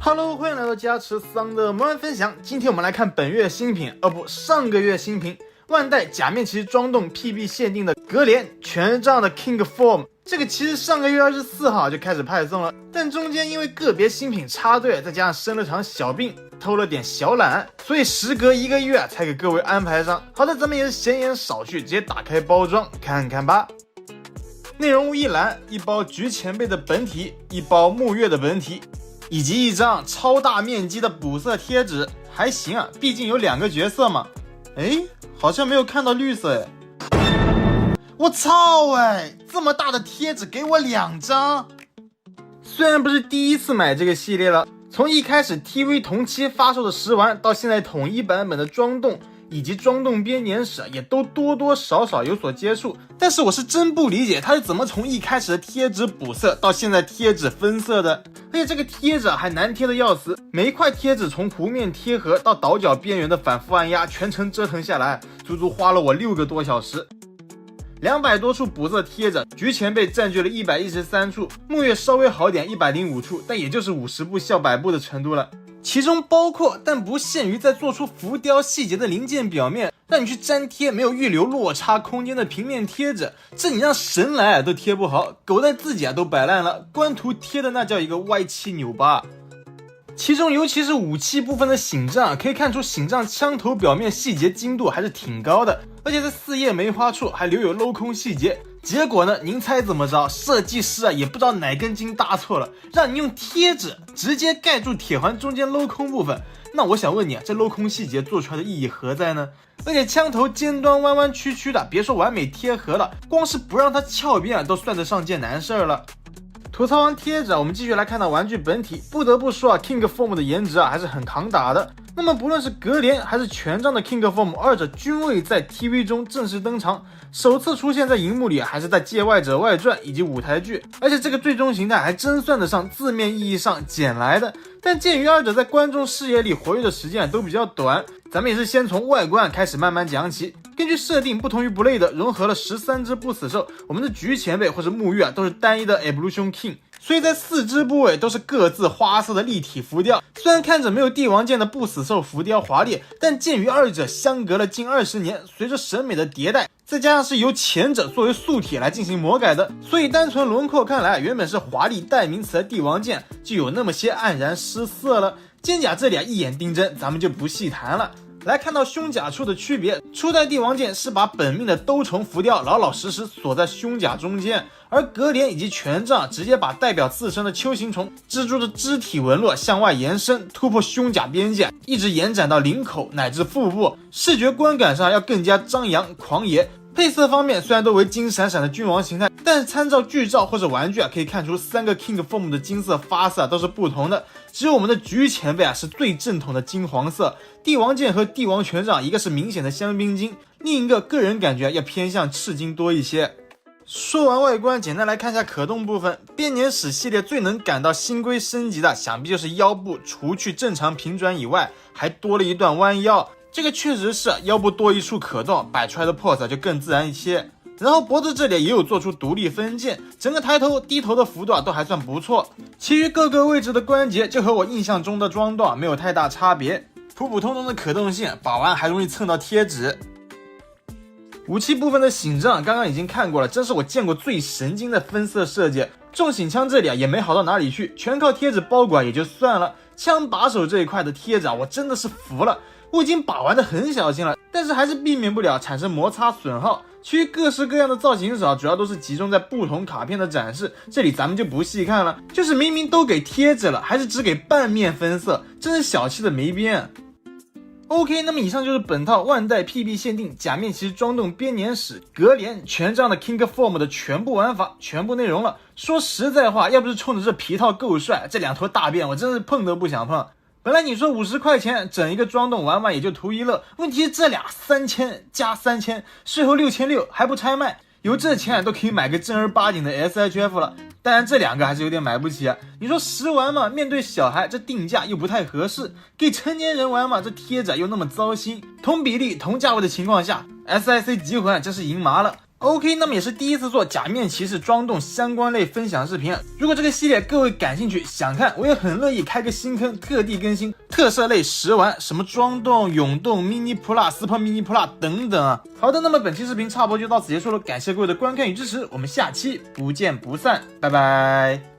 Hello， 欢迎来到加持桑的魔幻分享。今天我们来看本月新品，上个月新品，万代假面骑士装动 PB 限定的格连权杖的 King Form。这个其实上个月24号就开始派送了，但中间因为个别新品插队，再加上生了场小病，偷了点小懒，所以时隔1个月才给各位安排上。好的，咱们也是闲言少叙，直接打开包装看看吧。内容物一栏，一包菊前辈的本体，一包木月的本体，以及一张超大面积的补色贴纸，还行啊，毕竟有2个角色嘛。好像没有看到绿色我操这么大的贴纸给我2张。虽然不是第一次买这个系列了，从一开始 TV 同期发售的10丸，到现在统一版本的装动以及装动编年史也都多多少少有所接触，但是我是真不理解它是怎么从一开始的贴纸补色到现在贴纸分色的。而且这个贴纸还难贴的要死，每一块贴纸从弧面贴合到倒角边缘的反复按压，全程折腾下来足足花了我6个多小时。200多处补色贴着，菊前辈占据了113处，木月稍微好点105处，但也就是50步笑100步的程度了。其中包括但不限于在做出浮雕细节的零件表面，让你去粘贴没有预留落差空间的平面贴纸，这你让神来都贴不好，狗蛋自己都摆烂了，官图贴的那叫一个歪七扭八。其中尤其是武器部分的醒杖，可以看出醒杖枪头表面细节精度还是挺高的，而且在4叶梅花处还留有镂空细节。结果呢，您猜怎么着？设计师也不知道哪根筋搭错了，让你用贴纸直接盖住铁环中间镂空部分。那我想问你这镂空细节做出来的意义何在呢？而且枪头尖端弯弯曲曲的，别说完美贴合了，光是不让它翘边都算得上件难事了。吐槽完贴纸我们继续来看到玩具本体。不得不说King Form 的颜值还是很扛打的。那么不论是格连还是权杖的 King Form， 二者均未在 TV 中正式登场，首次出现在荧幕里还是在《界外者外传》以及舞台剧，而且这个最终形态还真算得上字面意义上捡来的。但鉴于二者在观众视野里活跃的时间都比较短，咱们也是先从外观开始慢慢讲起。根据设定，不同于 Blade 融合了13只不死兽，我们的菊前辈或是木月都是单一的 Evolution King， 所以在4只部位都是各自花色的立体浮雕。虽然看着没有帝王剑的不死兽浮雕华丽，但鉴于二者相隔了近20年，随着审美的迭代，再加上是由前者作为素体来进行魔改的，所以单纯轮廓看来，原本是华丽代名词的帝王剑就有那么些黯然失色了。肩甲这里一眼定真，咱们就不细谈了。来看到胸甲处的区别，初代帝王剑是把本命的兜虫浮雕老老实实锁在胸甲中间，而格连以及权杖直接把代表自身的丘形虫蜘蛛的肢体纹络向外延伸，突破胸甲边界，一直延展到领口乃至腹部，视觉观感上要更加张扬狂野。配色方面虽然都为金闪闪的君王形态，但是参照剧照或者玩具可以看出3个 King Form 的金色发色都是不同的，只有我们的菊前辈是最正统的金黄色，帝王剑和帝王权杖一个是明显的香槟金，另一个个人感觉要偏向赤金多一些。说完外观，简单来看一下可动部分。编年史系列最能感到新规升级的，想必就是腰部，除去正常平转以外，还多了一段弯腰。这个确实是腰部多一处可动，摆出来的 pose 就更自然一些。然后脖子这里也有做出独立分件，整个抬头低头的幅度都还算不错。其余各个位置的关节就和我印象中的装动没有太大差别，普普通通的可动性，把玩还容易蹭到贴纸。武器部分的醒杖刚刚已经看过了，真是我见过最神经的分色设计。重醒枪这里也没好到哪里去，全靠贴纸包管也就算了，枪把手这一块的贴纸我真的是服了。我已经把玩的很小心了，但是还是避免不了产生摩擦损耗。其余各式各样的造型主要都是集中在不同卡片的展示，这里咱们就不细看了。就是明明都给贴纸了，还是只给半面分色，真是小气的没边。OK， 那么以上就是本套万代 PB 限定假面骑士装动编年史格连权杖的 King Form 的全部玩法、全部内容了。说实在话，要不是冲着这皮套够帅，这2坨大便我真是碰都不想碰。本来你说50块钱整一个装动玩玩也就图一乐，问题是这俩3000加3000，税后6600还不拆卖，有这钱都可以买个正儿八经的 SHF 了。当然这2个还是有点买不起啊。你说10玩嘛，面对小孩这定价又不太合适，给成年人玩嘛，这贴纸又那么糟心。同比例同价位的情况下，SIC 集魂真是赢麻了。OK， 那么也是第一次做假面骑士装洞相关类分享视频啊。如果这个系列各位感兴趣想看，我也很乐意开个新坑，特地更新特摄类实玩，什么装洞、涌洞、mini plus、super mini plus 等等啊。好的，那么本期视频差不多就到此结束了，感谢各位的观看与支持，我们下期不见不散，拜拜。